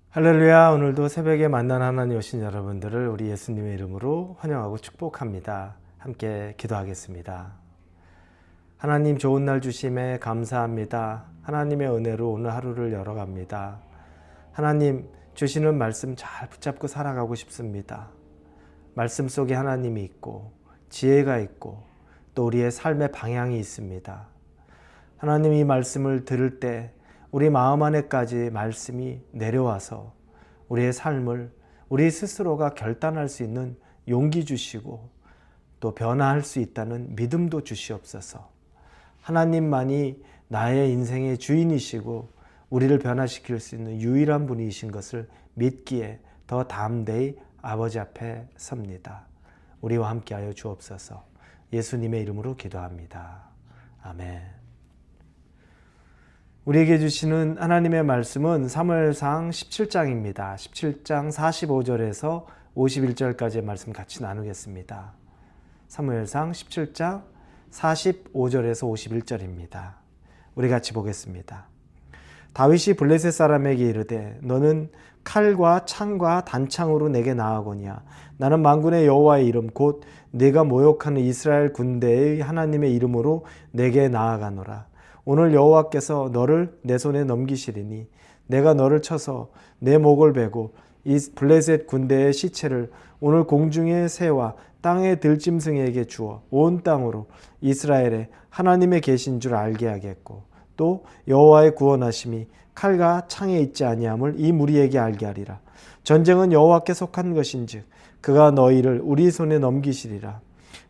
할렐루야. 오늘도 새벽에 만난 하나님 오신 여러분들을 우리 예수님의 이름으로 환영하고 축복합니다. 함께 기도하겠습니다. 하나님 좋은 날 주심에 감사합니다. 하나님의 은혜로 오늘 하루를 열어갑니다. 하나님 주시는 말씀 잘 붙잡고 살아가고 싶습니다. 말씀 속에 하나님이 있고 지혜가 있고 또 우리의 삶의 방향이 있습니다. 하나님 이 말씀을 들을 때 우리 마음 안에까지 말씀이 내려와서 우리의 삶을 우리 스스로가 결단할 수 있는 용기 주시고 또 변화할 수 있다는 믿음도 주시옵소서. 하나님만이 나의 인생의 주인이시고 우리를 변화시킬 수 있는 유일한 분이신 것을 믿기에 더 담대히 아버지 앞에 섭니다. 우리와 함께하여 주옵소서. 예수님의 이름으로 기도합니다. 아멘. 우리에게 주시는 하나님의 말씀은 사무엘상 17장입니다. 17장 45절에서 51절까지의 말씀 같이 나누겠습니다. 사무엘상 17장 45절에서 51절입니다. 우리 같이 보겠습니다. 다윗이 블레셋 사람에게 이르되 너는 칼과 창과 단창으로 내게 나아거니와 나는 만군의 여호와의 이름 곧 네가 모욕하는 이스라엘 군대의 하나님의 이름으로 내게 나아가노라. 오늘 여호와께서 너를 내 손에 넘기시리니 내가 너를 쳐서 내 목을 베고 이 블레셋 군대의 시체를 오늘 공중의 새와 땅의 들짐승에게 주어 온 땅으로 이스라엘에 하나님의 계신 줄 알게 하겠고 또 여호와의 구원하심이 칼과 창에 있지 아니함을 이 무리에게 알게 하리라. 전쟁은 여호와께 속한 것인즉 그가 너희를 우리 손에 넘기시리라.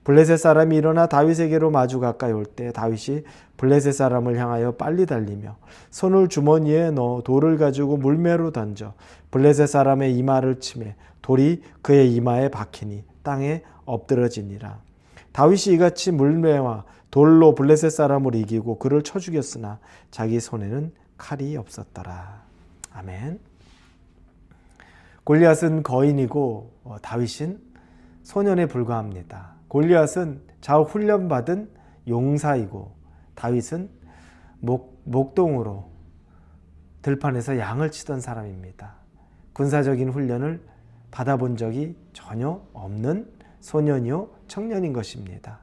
블레셋 사람이 일어나 다윗에게로 마주 가까이 올 때 다윗이 블레셋 사람을 향하여 빨리 달리며 손을 주머니에 넣어 돌을 가지고 물매로 던져 블레셋 사람의 이마를 치매 돌이 그의 이마에 박히니 땅에 엎드러지니라. 다윗이 이같이 물매와 돌로 블레셋 사람을 이기고 그를 쳐 죽였으나 자기 손에는 칼이 없었더라. 아멘. 골리앗은 거인이고 다윗은 소년에 불과합니다. 골리앗은 좌우 훈련받은 용사이고 다윗은 목동으로 들판에서 양을 치던 사람입니다. 군사적인 훈련을 받아본 적이 전혀 없는 소년이요 청년인 것입니다.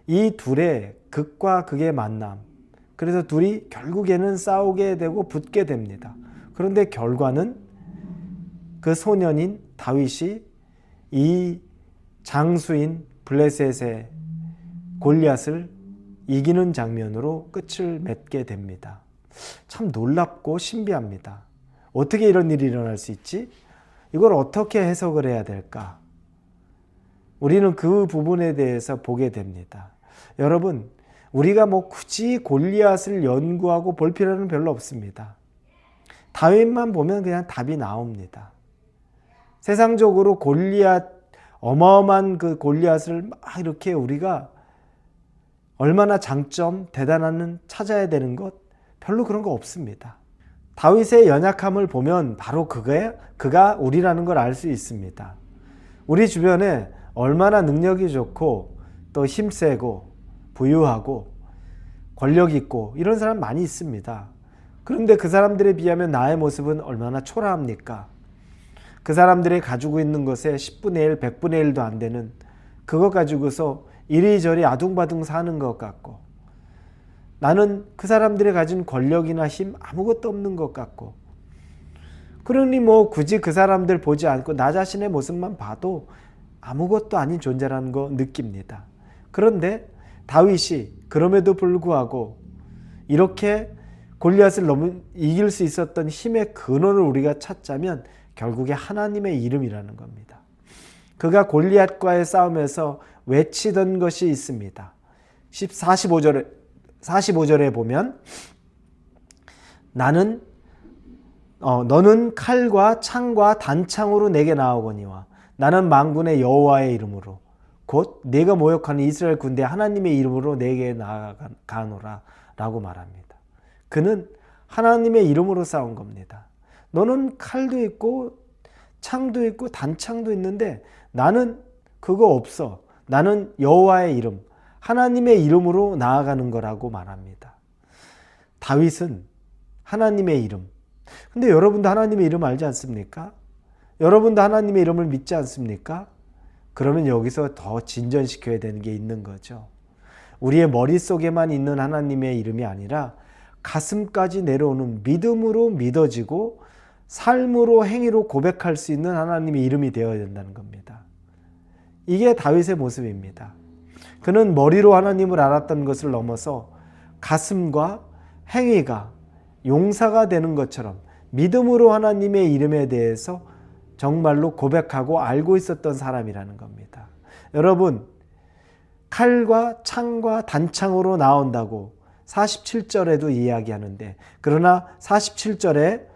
이 둘의 극과 극의 만남, 그래서 둘이 결국에는 싸우게 되고 붙게 됩니다. 그런데 결과는 그 소년인 다윗이 이 장수인 블레셋의 골리앗을 이기는 장면으로 끝을 맺게 됩니다. 참 놀랍고 신비합니다. 어떻게 이런 일이 일어날 수 있지? 이걸 어떻게 해석을 해야 될까? 우리는 그 부분에 대해서 보게 됩니다. 여러분, 우리가 굳이 골리앗을 연구하고 볼 필요는 별로 없습니다. 다윗만 보면 그냥 답이 나옵니다. 세상적으로 어마어마한 그 골리앗을 막 이렇게 우리가 얼마나 장점, 대단한 찾아야 되는 것 별로 그런 거 없습니다. 다윗의 연약함을 보면 바로 그가 우리라는 걸 알 수 있습니다. 우리 주변에 얼마나 능력이 좋고 또 힘세고 부유하고 권력 있고 이런 사람 많이 있습니다. 그런데 그 사람들에 비하면 나의 모습은 얼마나 초라합니까? 그 사람들이 가지고 있는 것에 10분의 1, 100분의 1도 안 되는 그거 가지고서 이리저리 아둥바둥 사는 것 같고 나는 그 사람들이 가진 권력이나 힘 아무것도 없는 것 같고 그러니 굳이 그 사람들 보지 않고 나 자신의 모습만 봐도 아무것도 아닌 존재라는 거 느낍니다. 그런데 다윗이 그럼에도 불구하고 이렇게 골리앗을 이길 수 있었던 힘의 근원을 우리가 찾자면 결국에 하나님의 이름이라는 겁니다. 그가 골리앗과의 싸움에서 외치던 것이 있습니다. 45절에 보면 너는 칼과 창과 단창으로 내게 나오거니와 나는 만군의 여호와의 이름으로 곧 네가 모욕하는 이스라엘 군대 하나님의 이름으로 내게 나아가노라 라고 말합니다. 그는 하나님의 이름으로 싸운 겁니다. 너는 칼도 있고 창도 있고 단창도 있는데 나는 그거 없어. 나는 여호와의 이름, 하나님의 이름으로 나아가는 거라고 말합니다. 다윗은 하나님의 이름, 근데 여러분도 하나님의 이름 알지 않습니까? 여러분도 하나님의 이름을 믿지 않습니까? 그러면 여기서 더 진전시켜야 되는 게 있는 거죠. 우리의 머릿속에만 있는 하나님의 이름이 아니라 가슴까지 내려오는 믿음으로 믿어지고 삶으로 행위로 고백할 수 있는 하나님의 이름이 되어야 된다는 겁니다. 이게 다윗의 모습입니다. 그는 머리로 하나님을 알았던 것을 넘어서 가슴과 행위가 용사가 되는 것처럼 믿음으로 하나님의 이름에 대해서 정말로 고백하고 알고 있었던 사람이라는 겁니다. 여러분, 칼과 창과 단창으로 나온다고 47절에도 이야기하는데, 그러나 47절에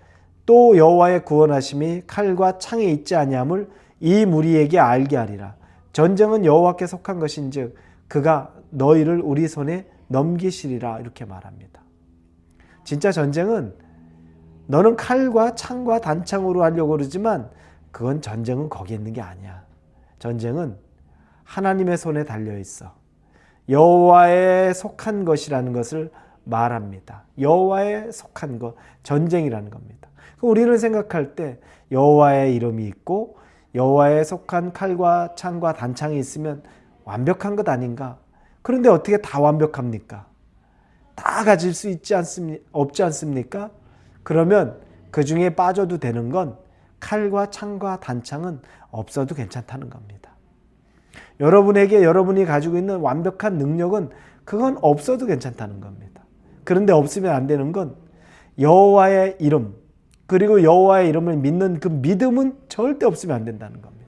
또 여호와의 구원하심이 칼과 창에 있지 아니함을 이 무리에게 알게 하리라. 전쟁은 여호와께 속한 것인즉 그가 너희를 우리 손에 넘기시리라, 이렇게 말합니다. 진짜 전쟁은 너는 칼과 창과 단창으로 하려고 그러지만 그건 전쟁은 거기 있는 게 아니야. 전쟁은 하나님의 손에 달려 있어. 여호와에 속한 것이라는 것을 말합니다. 여호와에 속한 것, 전쟁이라는 겁니다. 우리는 생각할 때 여호와의 이름이 있고 여호와에 속한 칼과 창과 단창이 있으면 완벽한 것 아닌가? 그런데 어떻게 다 완벽합니까? 다 가질 수 없지 않습니까? 그러면 그 중에 빠져도 되는 건 칼과 창과 단창은 없어도 괜찮다는 겁니다. 여러분에게 여러분이 가지고 있는 완벽한 능력은 그건 없어도 괜찮다는 겁니다. 그런데 없으면 안 되는 건 여호와의 이름, 그리고 여호와의 이름을 믿는 그 믿음은 절대 없으면 안 된다는 겁니다.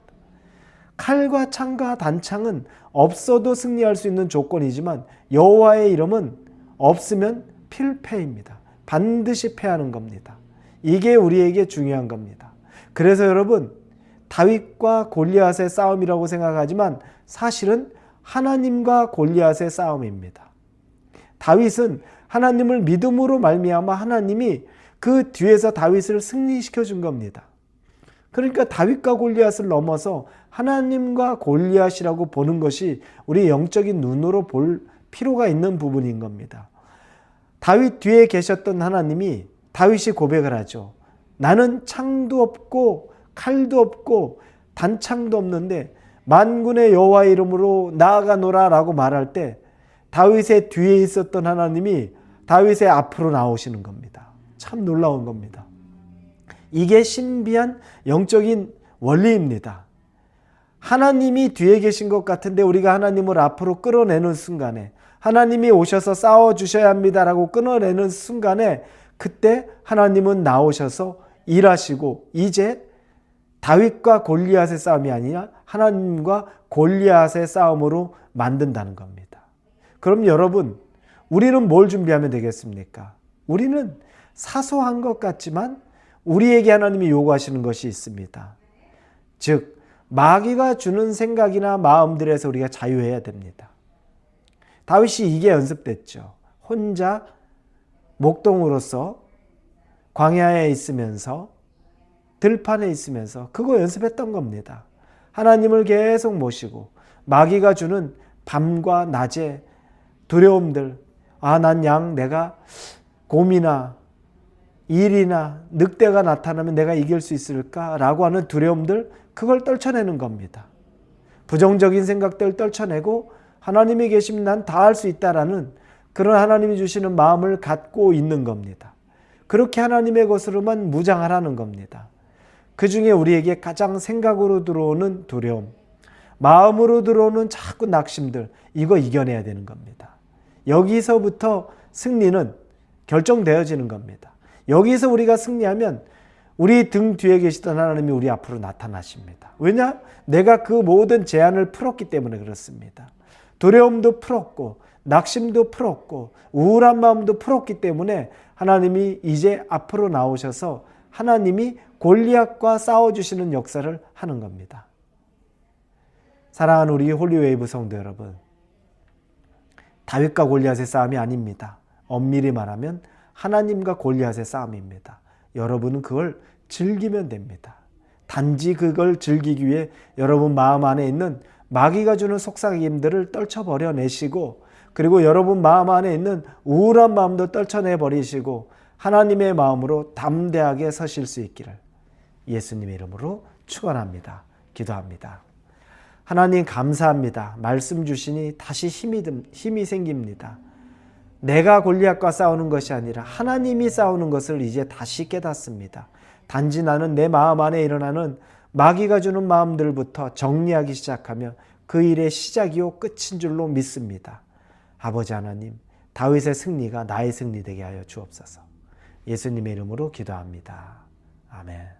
칼과 창과 단창은 없어도 승리할 수 있는 조건이지만 여호와의 이름은 없으면 필패입니다. 반드시 패하는 겁니다. 이게 우리에게 중요한 겁니다. 그래서 여러분, 다윗과 골리앗의 싸움이라고 생각하지만 사실은 하나님과 골리앗의 싸움입니다. 다윗은 하나님을 믿음으로 말미암아 하나님이 그 뒤에서 다윗을 승리시켜 준 겁니다. 그러니까 다윗과 골리앗을 넘어서 하나님과 골리앗이라고 보는 것이 우리 영적인 눈으로 볼 필요가 있는 부분인 겁니다. 다윗 뒤에 계셨던 하나님이, 다윗이 고백을 하죠. 나는 창도 없고 칼도 없고 단창도 없는데 만군의 여호와의 이름으로 나아가노라 라고 말할 때 다윗의 뒤에 있었던 하나님이 다윗의 앞으로 나오시는 겁니다. 참 놀라운 겁니다. 이게 신비한 영적인 원리입니다. 하나님이 뒤에 계신 것 같은데 우리가 하나님을 앞으로 끌어내는 순간에, 하나님이 오셔서 싸워주셔야 합니다라고 끌어내는 순간에, 그때 하나님은 나오셔서 일하시고 이제 다윗과 골리앗의 싸움이 아니라 하나님과 골리앗의 싸움으로 만든다는 겁니다. 그럼 여러분, 우리는 뭘 준비하면 되겠습니까? 우리는 사소한 것 같지만 우리에게 하나님이 요구하시는 것이 있습니다. 즉, 마귀가 주는 생각이나 마음들에서 우리가 자유해야 됩니다. 다윗이 이게 연습됐죠. 혼자 목동으로서 광야에 있으면서, 들판에 있으면서 그거 연습했던 겁니다. 하나님을 계속 모시고 마귀가 주는 밤과 낮의 두려움들, 난 내가 곰이나 일이나 늑대가 나타나면 내가 이길 수 있을까라고 하는 두려움들, 그걸 떨쳐내는 겁니다. 부정적인 생각들 떨쳐내고 하나님이 계시면 난 다 할 수 있다라는 그런 하나님이 주시는 마음을 갖고 있는 겁니다. 그렇게 하나님의 것으로만 무장하라는 겁니다. 그 중에 우리에게 가장 생각으로 들어오는 두려움, 마음으로 들어오는 자꾸 낙심들, 이거 이겨내야 되는 겁니다. 여기서부터 승리는 결정되어지는 겁니다. 여기서 우리가 승리하면 우리 등 뒤에 계시던 하나님이 우리 앞으로 나타나십니다. 왜냐? 내가 그 모든 제한을 풀었기 때문에 그렇습니다. 두려움도 풀었고 낙심도 풀었고 우울한 마음도 풀었기 때문에 하나님이 이제 앞으로 나오셔서 하나님이 골리앗과 싸워주시는 역사를 하는 겁니다. 사랑하는 우리 홀리웨이브 성도 여러분, 다윗과 골리앗의 싸움이 아닙니다. 엄밀히 말하면 하나님과 골리앗의 싸움입니다. 여러분은 그걸 즐기면 됩니다. 단지 그걸 즐기기 위해 여러분 마음 안에 있는 마귀가 주는 속삭임들을 떨쳐버려내시고, 그리고 여러분 마음 안에 있는 우울한 마음도 떨쳐내버리시고 하나님의 마음으로 담대하게 서실 수 있기를 예수님의 이름으로 축원합니다. 기도합니다. 하나님 감사합니다. 말씀 주시니 다시 힘이 생깁니다. 내가 골리앗과 싸우는 것이 아니라 하나님이 싸우는 것을 이제 다시 깨닫습니다. 단지 나는 내 마음 안에 일어나는 마귀가 주는 마음들부터 정리하기 시작하며 그 일의 시작이요 끝인 줄로 믿습니다. 아버지 하나님, 다윗의 승리가 나의 승리 되게 하여 주옵소서. 예수님의 이름으로 기도합니다. 아멘.